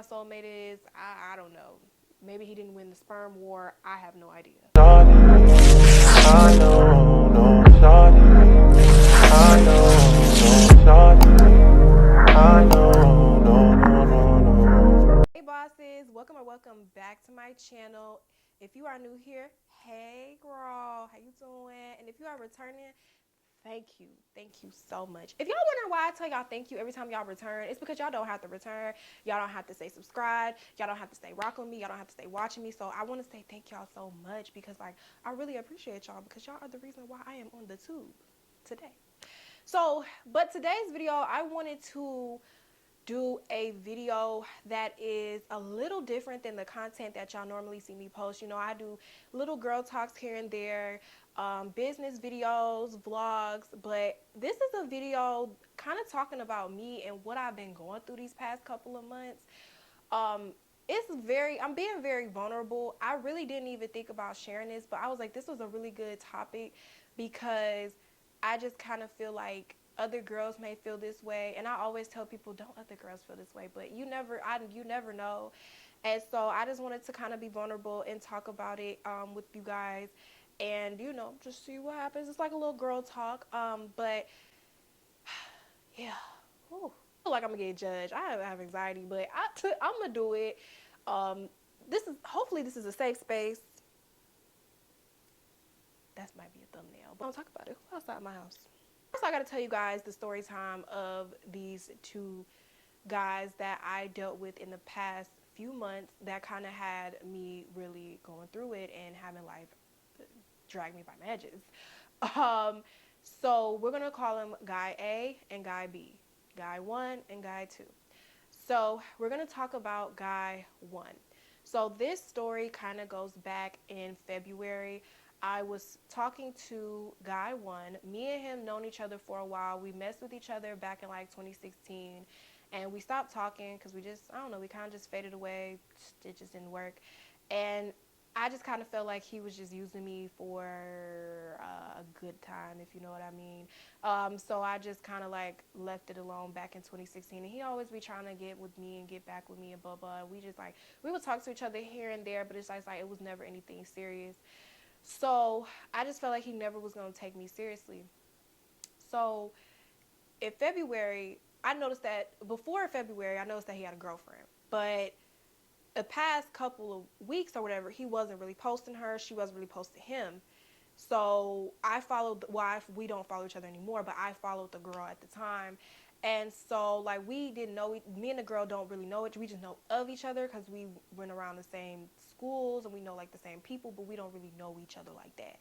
my soulmate is, I don't know. Maybe he didn't win the sperm war. I have no idea. Hey bosses, welcome back to my channel. If you are new here, hey girl, how you doing? And if you are returning, thank you so much. If y'all wondering why I tell y'all thank you every time y'all return, it's because y'all don't have to return. Y'all don't have to say subscribe. Y'all don't have to stay rocking me. Y'all don't have to stay watching me. So I want to say thank y'all so much because like I really appreciate y'all because y'all are the reason why I am on the tube today. So, but today's video, I wanted to do a video that is a little different than the content that y'all normally see me post. You know, I do little girl talks here and there, business videos, vlogs, but this is a video kind of talking about me and what I've been going through these past couple of months. I'm being very vulnerable. I really didn't even think about sharing this, but I was like, this was a really good topic because I just kind of feel like other girls may feel this way, and I always tell people, don't other girls feel this way, but you never know. And so I just wanted to kind of be vulnerable and talk about it with you guys, and you know, just see what happens. It's like a little girl talk, but yeah. Ooh. I feel like I'm gonna get judged. I have anxiety, but I'm gonna do it. Hopefully this is a safe space. That might be a thumbnail, but I'll talk about it. Who outside my house? First, I gotta tell you guys the story time of these two guys that I dealt with in the past few months that kind of had me really going through it and having life drag me by my edges. So we're gonna call them Guy A and Guy B, Guy 1 and Guy 2. So we're gonna talk about Guy 1. So this story kind of goes back in February. I was talking to Guy 1. Me and him known each other for a while. We messed with each other back in like 2016, and we stopped talking because I don't know, we kind of just faded away. It just didn't work, and I just kind of felt like he was just using me for a good time, if you know what I mean. So I just kind of like left it alone back in 2016. And he always be trying to get with me and get back with me and blah, blah. We would talk to each other here and there, but it's like it was never anything serious. So I just felt like he never was going to take me seriously. So in February, before February, I noticed that he had a girlfriend. But the past couple of weeks or whatever, he wasn't really posting her. She wasn't really posting him. So we don't follow each other anymore, but I followed the girl at the time. And so like we didn't know, me and the girl don't really know it. We just know of each other because we went around the same schools and we know like the same people, but we don't really know each other like that.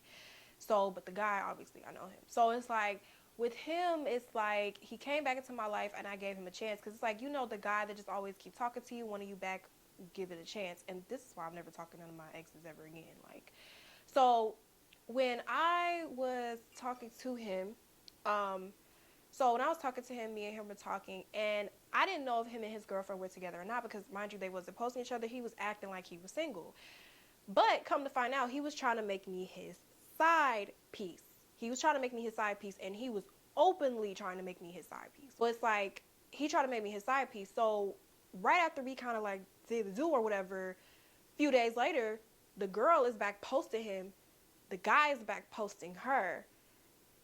So, but the guy, obviously I know him. So it's like, with him, it's like he came back into my life and I gave him a chance. Because it's like, you know, the guy that just always keep talking to you, wanting you back, give it a chance. And this is why I'm never talking to none of my exes ever again. Like, so when I was talking to him, me and him were talking, and I didn't know if him and his girlfriend were together or not because, mind you, they wasn't posting each other. He was acting like he was single. But come to find out, he was trying to make me his side piece. And he was openly trying to make me his side piece. So it's like, he tried to make me his side piece. So right after we kind of like did the do or whatever, a few days later, the girl is back posting him. The guy is back posting her.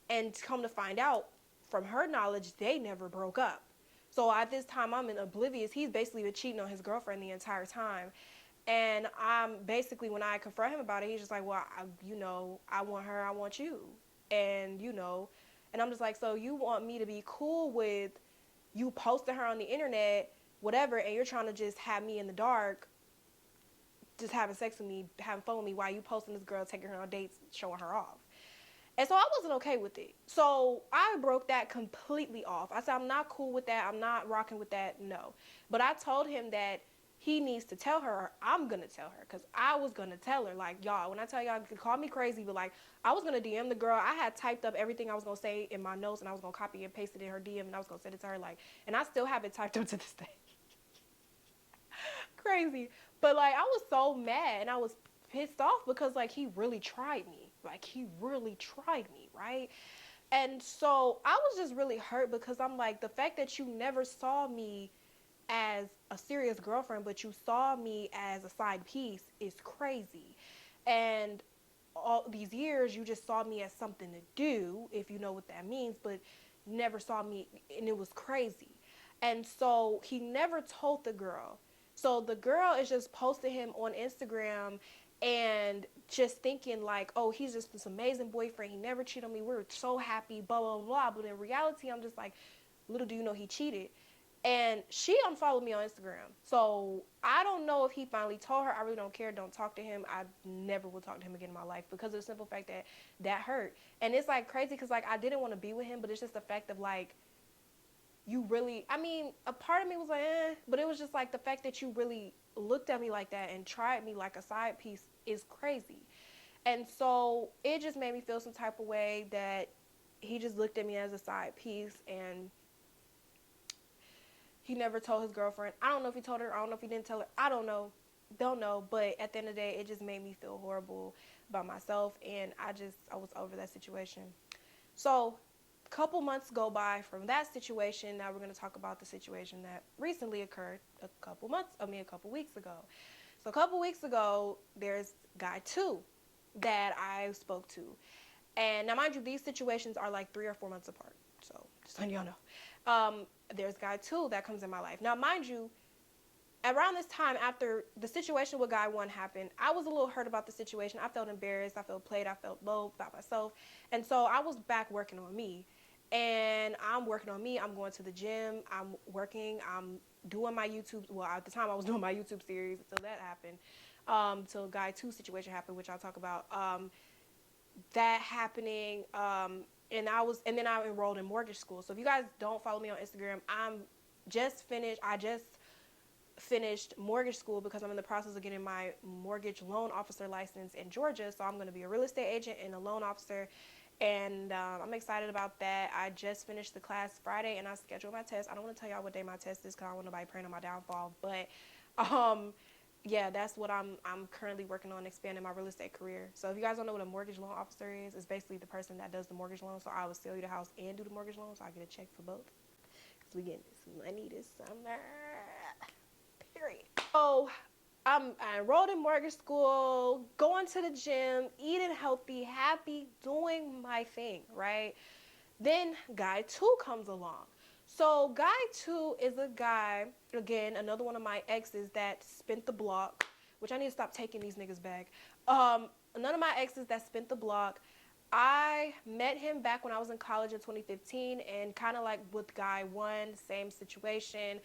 And come to find out, from her knowledge, they never broke up. So at this time, I'm in oblivious. He's basically been cheating on his girlfriend the entire time. And I'm basically, when I confront him about it, he's just like, well, I want her, I want you. And, and I'm just like, so you want me to be cool with you posting her on the internet, whatever, and you're trying to just have me in the dark, just having sex with me, having fun with me while you posting this girl, taking her on dates, showing her off. And so I wasn't okay with it. So I broke that completely off. I said, I'm not cool with that. I'm not rocking with that. No. But I told him that he needs to tell her, or I'm going to tell her. Because I was going to tell her, like, y'all, when I tell y'all, you can call me crazy, but, like, I was going to DM the girl. I had typed up everything I was going to say in my notes, and I was going to copy and paste it in her DM, and I was going to send it to her, like, and I still have it typed up to this day. Crazy. But, like, I was so mad, and I was pissed off because, like, he really tried me. Like, he really tried me, right? And so I was just really hurt because I'm like, the fact that you never saw me as a serious girlfriend, but you saw me as a side piece is crazy. And all these years, you just saw me as something to do, if you know what that means, but never saw me, and it was crazy. And so he never told the girl. So the girl is just posting him on Instagram and just thinking like, oh, he's just this amazing boyfriend. He never cheated on me. We're so happy, blah, blah, blah. But in reality, I'm just like, little do you know he cheated. And she unfollowed me on Instagram. So I don't know if he finally told her. I really don't care. Don't talk to him. I never will talk to him again in my life because of the simple fact that that hurt. And it's like crazy because like I didn't want to be with him, but it's just the fact of like, you really, I mean, a part of me was like, but it was just like the fact that you really looked at me like that and tried me like a side piece is crazy. And so it just made me feel some type of way that he just looked at me as a side piece, and he never told his girlfriend. I don't know if he told her. I don't know if he didn't tell her. I don't know. Don't know. But at the end of the day, it just made me feel horrible about myself. And I was over that situation. So a couple months go by from that situation. Now we're going to talk about the situation that recently occurred a couple weeks ago. So a couple weeks ago, there's guy 2 that I spoke to. And now, mind you, these situations are like 3 or 4 months apart. So just letting y'all know. There's guy 2 that comes in my life. Now, mind you, around this time after the situation with guy 1 happened, I was a little hurt about the situation. I felt embarrassed. I felt played. I felt low about myself. And so I was back working on me. And I'm working on me. I'm going to the gym. I'm working. I'm doing my YouTube. Well, at the time I was doing my YouTube series until that happened. Till guy 2 situation happened, which I'll talk about. That happening, and then I enrolled in mortgage school. So if you guys don't follow me on Instagram, I just finished mortgage school because I'm in the process of getting my mortgage loan officer license in Georgia. So I'm going to be a real estate agent and a loan officer, and I'm excited about that. I just finished the class Friday, and I scheduled my test. I don't want to tell y'all what day my test is because I don't want nobody praying on my downfall, but yeah, that's what I'm currently working on, expanding my real estate career. So if you guys don't know what a mortgage loan officer is, it's basically the person that does the mortgage loan. So I will sell you the house and do the mortgage loan, so I get a check for both. Because we getting this money this summer. Period. So I enrolled in mortgage school, going to the gym, eating healthy, happy, doing my thing, right? Then guy 2 comes along. So guy 2 is a guy, again, another one of my exes that spent the block, which I need to stop taking these niggas back. None of my exes that spent the block. I met him back when I was in college in 2015, and kind of like with guy 1, same situation.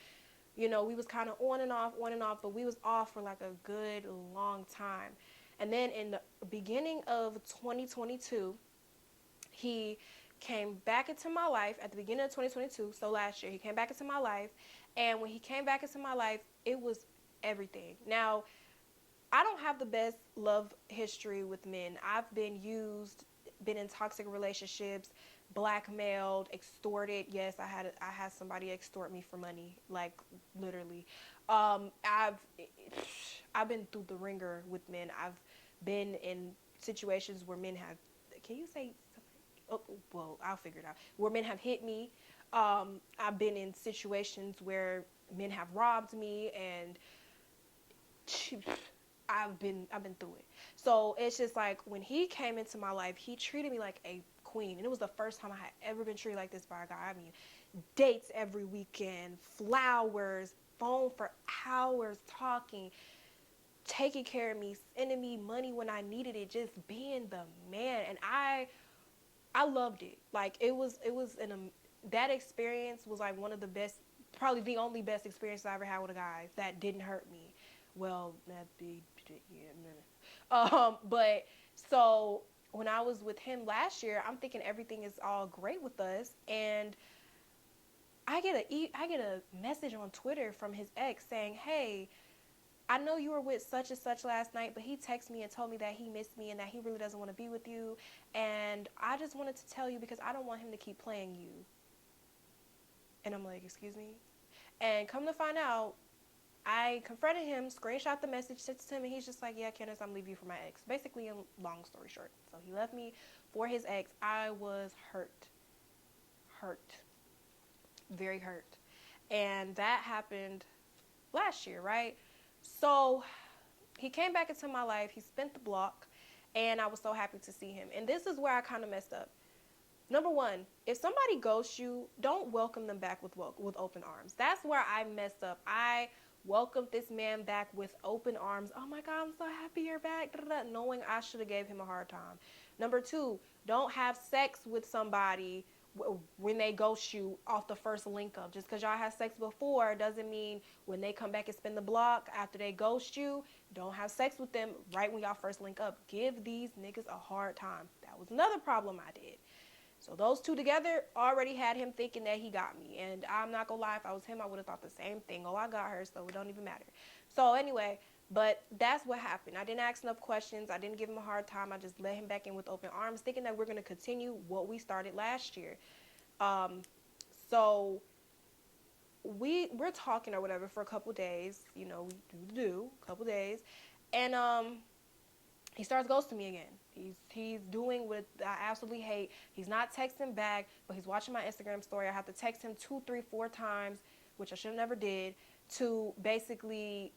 You know, we was kind of on and off, but we was off for like a good long time. And then in the beginning of 2022, he came back into my life at the beginning of 2022, so last year. He came back into my life, and when he came back into my life, it was everything. Now, I don't have the best love history with men. I've been used, been in toxic relationships, blackmailed, extorted. Yes, I had somebody extort me for money, like literally. I've been through the ringer with men. I've been in situations where men have, can you say, oh, well, I'll figure it out. Where men have hit me. I've been in situations where men have robbed me, and I've been through it. So it's just like when he came into my life, he treated me like a queen, and it was the first time I had ever been treated like this by a guy. I mean, dates every weekend, flowers, phone for hours, talking, taking care of me, sending me money when I needed it, just being the man. And I loved it. Like that experience was like one of the best, probably the only best experience I ever had with a guy that didn't hurt me. Well, that be, yeah. But so when I was with him last year, I'm thinking everything is all great with us, and I get a message on Twitter from his ex saying, "Hey, I know you were with such and such last night, but he texted me and told me that he missed me and that he really doesn't want to be with you. And I just wanted to tell you because I don't want him to keep playing you." And I'm like, excuse me? And come to find out, I confronted him, screenshot the message, sent it to him, and he's just like, yeah, Candace, I'm leaving you for my ex. Basically, a long story short. So he left me for his ex. I was hurt. Very hurt. And that happened last year, right? So he came back into my life. He spent the block, and I was so happy to see him. And this is where I kind of messed up. Number one, if somebody ghosts you, don't welcome them back with open arms. That's where I messed up. I welcomed this man back with open arms. Oh my God, I'm so happy you're back. Knowing I should have gave him a hard time. Number two, don't have sex with somebody when they ghost you off the first link up. Just because y'all had sex before doesn't mean when they come back and spin the block after they ghost you, don't have sex with them right when y'all first link up. Give these niggas a hard time. That was another problem I did. So those two together already had him thinking that he got me. And I'm not going to lie, if I was him, I would have thought the same thing. Oh, I got her, so it don't even matter. So anyway, but that's what happened. I didn't ask enough questions. I didn't give him a hard time. I just let him back in with open arms, thinking that we're going to continue what we started last year. So we're talking or whatever for a couple days. You know, we do a couple days. And he starts ghosting me again. He's doing what I absolutely hate. He's not texting back, but he's watching my Instagram story. I have to text him 2, 3, 4 times, which I should have never did, to basically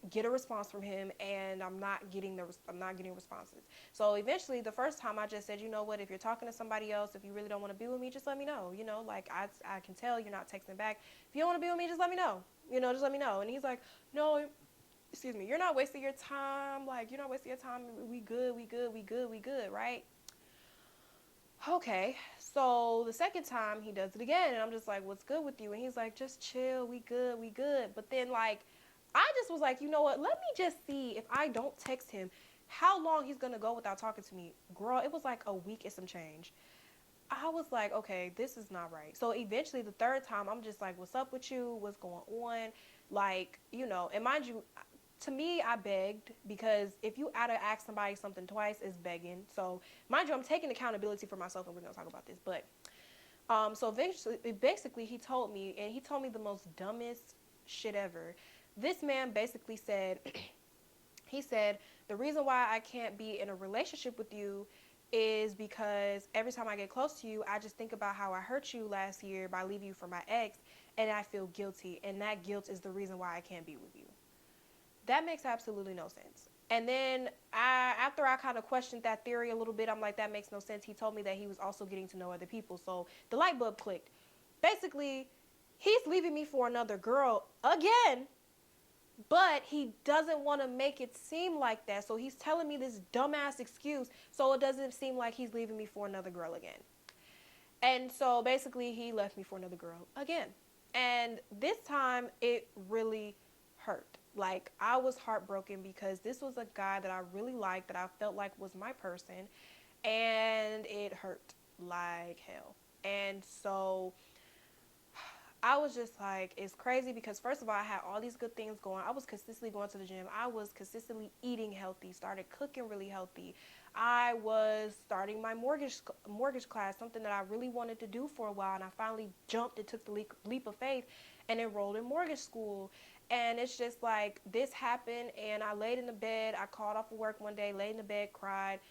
get a response from him, and I'm not getting responses. So eventually, the first time I just said, you know what, if you're talking to somebody else, if you really don't want to be with me, just let me know. You know, like I can tell you're not texting back. If you don't want to be with me, just let me know. You know, just let me know. And he's like, no, excuse me, you're not wasting your time. Like, you're not wasting your time. We good, right? Okay. So the second time he does it again, and I'm just like, what's good with you? And he's like, just chill. We good. But then, like, I just was like, you know what? Let me just see if I don't text him, how long he's going to go without talking to me. Girl, it was like a week and some change. I was like, okay, this is not right. So eventually the third time, I'm just like, what's up with you? What's going on? Like, you know, and mind you, to me, I begged, because if you gotta ask somebody something twice, it's begging. So mind you, I'm taking accountability for myself, and we're gonna talk about this. But so eventually, basically, he told me the most dumbest shit ever. This man basically said, he said, the reason why I can't be in a relationship with you is because every time I get close to you, I just think about how I hurt you last year by leaving you for my ex, and I feel guilty, and that guilt is the reason why I can't be with you. That makes absolutely no sense. And then after I kind of questioned that theory a little bit, I'm like, that makes no sense. He told me that he was also getting to know other people. So the light bulb clicked. Basically, he's leaving me for another girl again, but he doesn't want to make it seem like that. So he's telling me this dumbass excuse so it doesn't seem like he's leaving me for another girl again. And so basically, he left me for another girl again. And this time, it really hurt. Like, I was heartbroken because this was a guy that I really liked, that I felt like was my person, and it hurt like hell. And so I was just like, it's crazy because first of all, I had all these good things going. I was consistently going to the gym. I was consistently eating healthy, started cooking really healthy. I was starting my mortgage class, something that I really wanted to do for a while, and I finally jumped and took the leap of faith and enrolled in mortgage school. And it's just like, this happened, and I laid in the bed. I called off of work one day, laid in the bed, cried.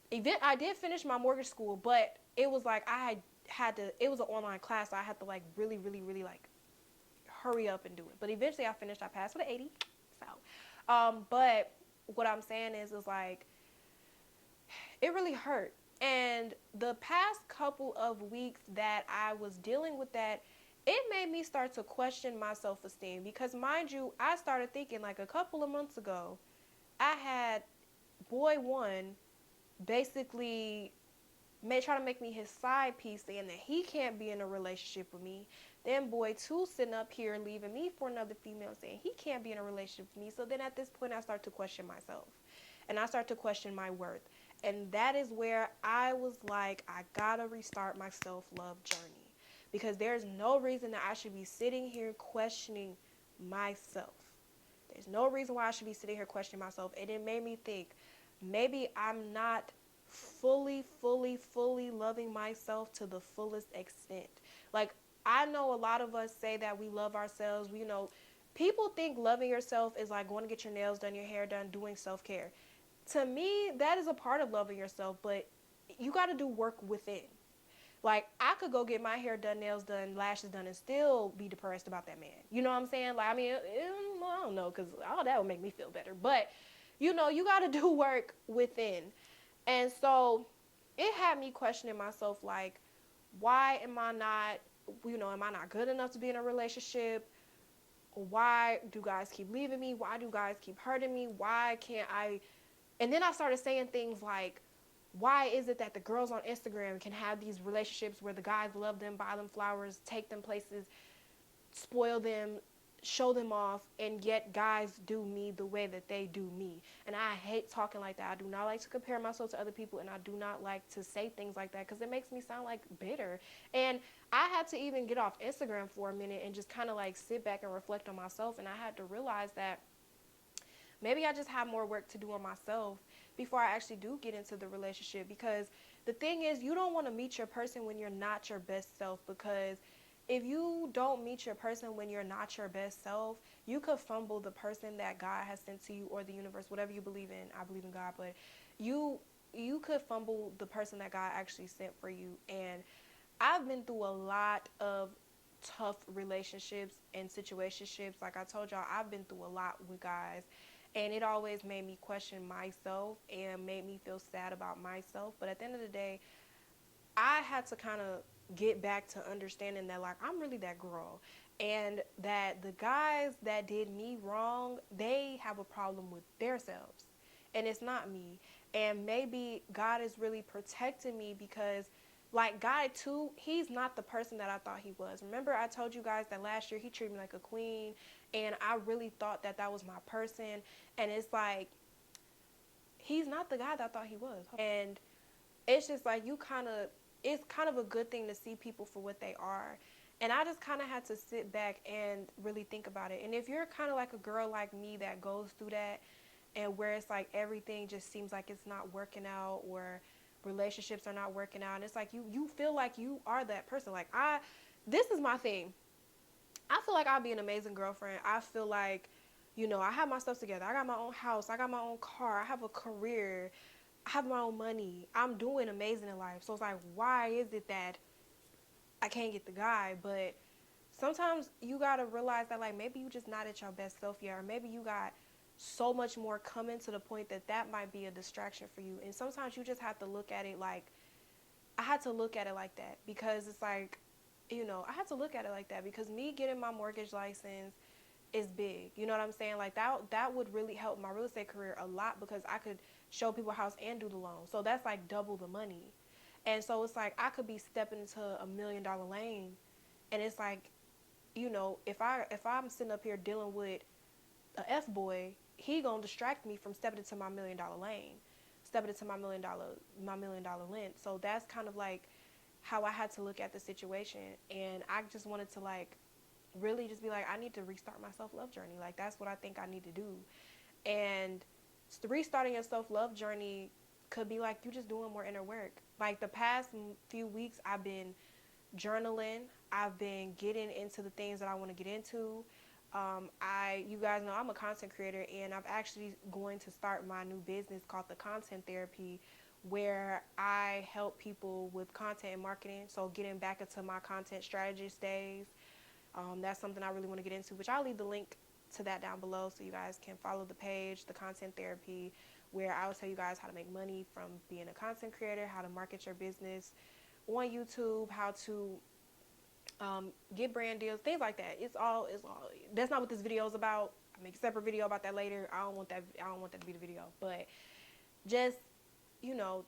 I did finish my mortgage school, but it was like it was an online class, so I had to like really like hurry up and do it. But eventually I finished. I passed with an 80. So, but what I'm saying is like, it really hurt. And the past couple of weeks that I was dealing with that, it made me start to question my self-esteem, because mind you, I started thinking like a couple of months ago, I had boy one basically try to make me his side piece, saying that he can't be in a relationship with me. Then boy two sitting up here leaving me for another female, saying he can't be in a relationship with me. So then at this point I start to question myself, and I start to question my worth. And that is where I was like, I gotta restart my self-love journey. Because there's no reason that I should be sitting here questioning myself. There's no reason why I should be sitting here questioning myself. And it made me think, maybe I'm not fully loving myself to the fullest extent. Like, I know a lot of us say that we love ourselves. You know, people think loving yourself is like going to get your nails done, your hair done, doing self-care. To me, that is a part of loving yourself, but you got to do work within. Like, I could go get my hair done, nails done, lashes done, and still be depressed about that man. You know what I'm saying? Like, I mean, I don't know, because all that would make me feel better. But, you know, you got to do work within. And so it had me questioning myself, like, why am I not, am I not good enough to be in a relationship? Why do guys keep leaving me? Why do guys keep hurting me? Why can't I? And then I started saying things like, why is it that the girls on Instagram can have these relationships where the guys love them, buy them flowers, take them places, spoil them, show them off, and yet guys do me the way that they do me? And I hate talking like that. I do not like to compare myself to other people, and I do not like to say things like that because it makes me sound like bitter. And I had to even get off Instagram for a minute and just kind of like sit back and reflect on myself. And I had to realize that maybe I just have more work to do on myself before I actually do get into the relationship. Because the thing is, you don't want to meet your person when you're not your best self. Because if you don't meet your person when you're not your best self, you could fumble the person that God has sent to you, or the universe, whatever you believe in. I believe in God, but you could fumble the person that God actually sent for you. And I've been through a lot of tough relationships and situationships. Like I told y'all, I've been through a lot with guys, and it always made me question myself and made me feel sad about myself. But at the end of the day, I had to kind of get back to understanding that, like, I'm really that girl, and that the guys that did me wrong, they have a problem with themselves, and it's not me. And maybe God is really protecting me because, like, God too, he's not the person that I thought he was. Remember, I told you guys that last year he treated me like a queen, and I really thought that that was my person. And it's like, he's not the guy that I thought he was. And it's just like, it's kind of a good thing to see people for what they are. And I just kind of had to sit back and really think about it. And if you're kind of like a girl like me that goes through that, and where it's like everything just seems like it's not working out, or relationships are not working out, and it's like you feel like you are that person. Like, this is my thing. I feel like I'll be an amazing girlfriend. I feel like, I have my stuff together. I got my own house. I got my own car. I have a career. I have my own money. I'm doing amazing in life. So it's like, why is it that I can't get the guy? But sometimes you got to realize that, like, maybe you just not at your best self yet, or maybe you got so much more coming to the point that that might be a distraction for you. And sometimes you just have to look at it like, I had to look at it like that, because it's like, I had to look at it like that because me getting my mortgage license is big. You know what I'm saying? Like, that would really help my real estate career a lot, because I could show people a house and do the loan. So that's like double the money. And so it's like, I could be stepping into $1 million lane, and it's like, if I'm sitting up here dealing with a F boy, he gonna distract me from stepping into my $1 million lane, stepping into my $1 million length. So that's kind of like how I had to look at the situation. And I just wanted to, like, really just be like, I need to restart my self-love journey. Like, that's what I think I need to do. And restarting your self-love journey could be like you just doing more inner work. Like, the past few weeks, I've been journaling. I've been getting into the things that I want to get into. You guys know I'm a content creator, and I'm actually going to start my new business called The Content Therapy, where I help people with content and marketing. So getting back into my content strategist days, that's something I really want to get into, which I'll leave the link to that down below so you guys can follow the page, The Content Therapy, where I will tell you guys how to make money from being a content creator, how to market your business on YouTube, how to get brand deals, things like that. It's all. That's not what this video is about. I'll make a separate video about that later. I don't want that to be the video. But just,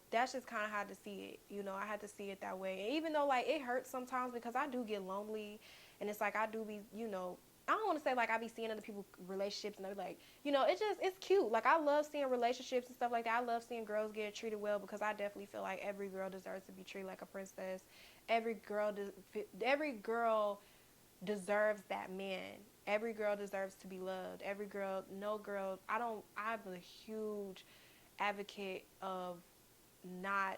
that's just kind of how to see it. I had to see it that way. And even though, like, it hurts sometimes, because I do get lonely, and it's like I do be, I don't want to say like I be seeing other people's relationships and they're like, it's cute. Like, I love seeing relationships and stuff like that. I love seeing girls get treated well, because I definitely feel like every girl deserves to be treated like a princess. Every girl deserves that man. Every girl deserves to be loved. I'm a huge advocate of not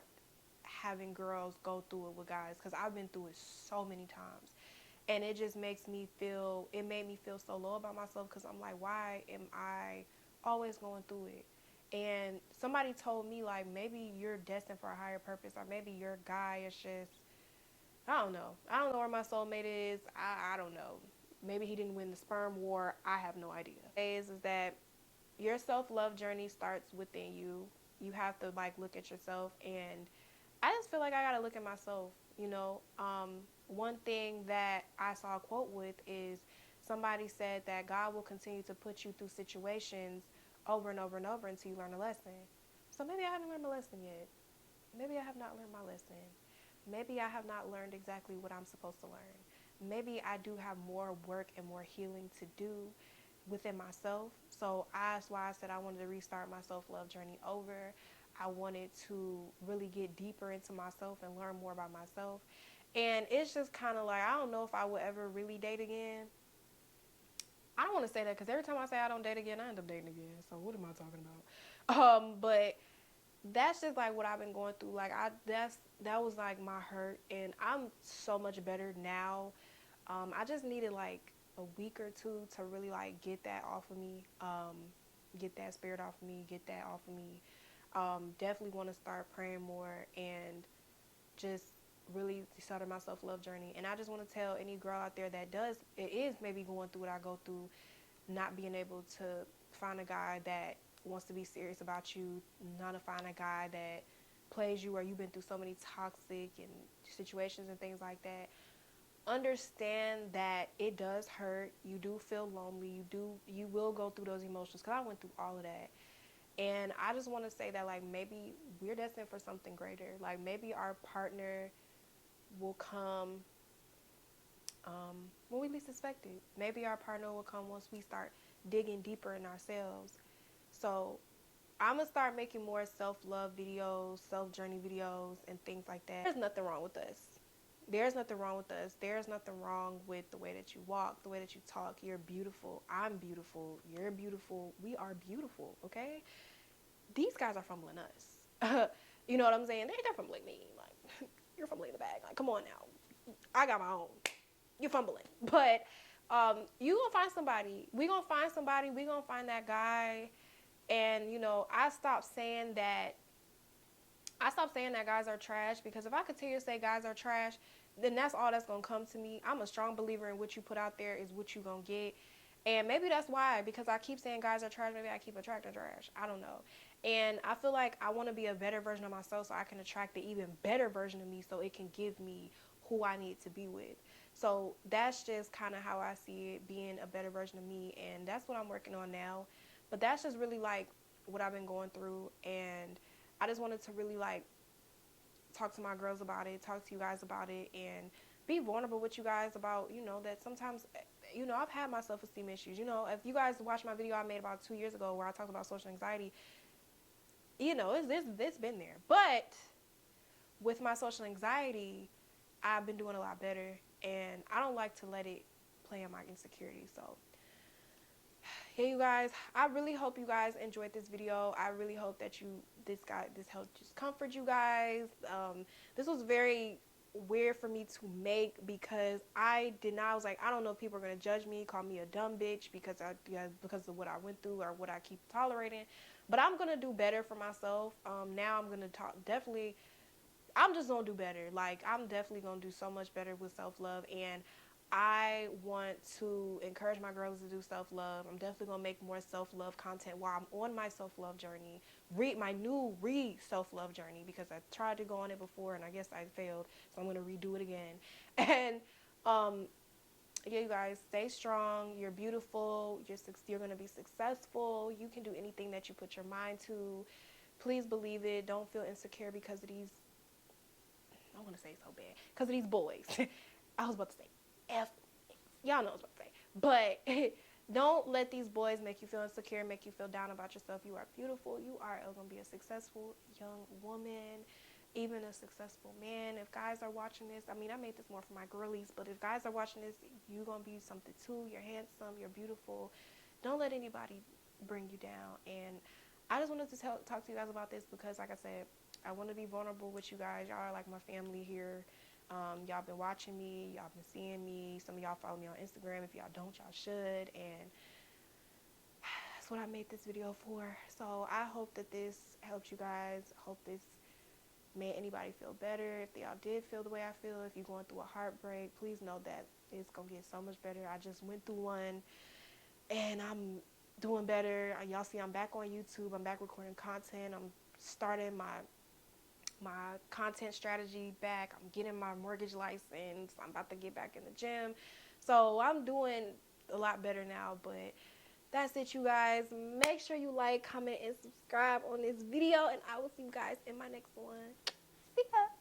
having girls go through it with guys, because I've been through it so many times. And it just made me feel so low about myself, because I'm like, why am I always going through it? And somebody told me, like, maybe you're destined for a higher purpose, or maybe your guy is just I don't know. I don't know where my soulmate is. I don't know. Maybe he didn't win the sperm war. I have no idea. Is that your self-love journey starts within you. You have to like look at yourself, and I just feel like I gotta look at myself. One thing that I saw a quote with is somebody said that God will continue to put you through situations over and over and over until you learn a lesson. So maybe I haven't learned a lesson yet. Maybe I have not learned my lesson. Maybe I have not learned exactly what I'm supposed to learn. Maybe I do have more work and more healing to do within myself. So that's why I said I wanted to restart my self-love journey over. I wanted to really get deeper into myself and learn more about myself. And it's just kind of like, I don't know if I would ever really date again. I don't want to say that because every time I say I don't date again, I end up dating again. So what am I talking about? But that's just like what I've been going through. Like that was like my hurt, and I'm so much better now. I just needed like a week or two to really like get that off of me, get that spirit off of me, get that off of me. Definitely want to start praying more and just really started my self-love journey. And I just want to tell any girl out there that is maybe going through what I go through, not being able to find a guy that wants to be serious about you, not to find a guy that plays you, or you've been through so many toxic and situations and things like that. Understand that it does hurt. You do feel lonely. You will go through those emotions, because I went through all of that. And I just want to say that like maybe we're destined for something greater. Like maybe our partner will come when we least expect it. Maybe our partner will come once we start digging deeper in ourselves. So I'm gonna start making more self-love videos, self-journey videos, and things like that. There's nothing wrong with us. There's nothing wrong with us. There's nothing wrong with the way that you walk, the way that you talk. You're beautiful. I'm beautiful. You're beautiful. We are beautiful, okay? These guys are fumbling us. You know what I'm saying? They're fumbling me. Like, you're fumbling the bag. Like, come on now. I got my own. You're fumbling. But you gonna find somebody. We gonna find somebody. We gonna find that guy. And, I stopped saying that guys are trash, because if I continue to say guys are trash, then that's all that's going to come to me. I'm a strong believer in what you put out there is what you going to get. And maybe that's why, because I keep saying guys are trash, maybe I keep attracting trash. I don't know. And I feel like I want to be a better version of myself so I can attract the even better version of me so it can give me who I need to be with. So that's just kind of how I see it, being a better version of me. And that's what I'm working on now. But that's just really like what I've been going through. And I just wanted to really like talk to my girls about it, talk to you guys about it, and be vulnerable with you guys about, that sometimes, I've had my self-esteem issues. If you guys watch my video I made about 2 years ago where I talked about social anxiety, it's been there. But with my social anxiety, I've been doing a lot better, and I don't like to let it play on my insecurity. So hey, you guys, I really hope you guys enjoyed this video. I really hope that this helped just comfort you guys. This was very weird for me to make, because I was like, I don't know if people are going to judge me, call me a dumb bitch because of what I went through or what I keep tolerating. But I'm going to do better for myself. Now I'm going to definitely, I'm just going to do better. Like, I'm definitely going to do so much better with self-love, and I want to encourage my girls to do self-love. I'm definitely going to make more self-love content while I'm on my self-love journey. My new self-love journey, because I tried to go on it before and I guess I failed. So I'm going to redo it again. And yeah, you guys, stay strong. You're beautiful. You're going to be successful. You can do anything that you put your mind to. Please believe it. Don't feel insecure because of these, I want to say so bad, because of these boys. I was about to say F. Y'all know what I was about to say. But don't let these boys make you feel insecure, make you feel down about yourself. You are beautiful. You are going to be a successful young woman, even a successful man. If guys are watching this, I made this more for my girlies, but if guys are watching this, you're going to be something too. You're handsome. You're beautiful. Don't let anybody bring you down. And I just wanted to talk to you guys about this because, like I said, I want to be vulnerable with you guys. Y'all are like my family here. Y'all been watching me. Y'all been seeing me. Some of y'all follow me on Instagram. If y'all don't, y'all should. And that's what I made this video for. So I hope that this helped you guys. Hope this made anybody feel better. If y'all did feel the way I feel, if you're going through a heartbreak, please know that it's going to get so much better. I just went through one and I'm doing better. Y'all see I'm back on YouTube. I'm back recording content. I'm starting my content strategy back. I'm getting my mortgage license. I'm about to get back in the gym. So I'm doing a lot better now, but that's it, you guys. Make sure you like, comment, and subscribe on this video, and I will see you guys in my next one. See ya.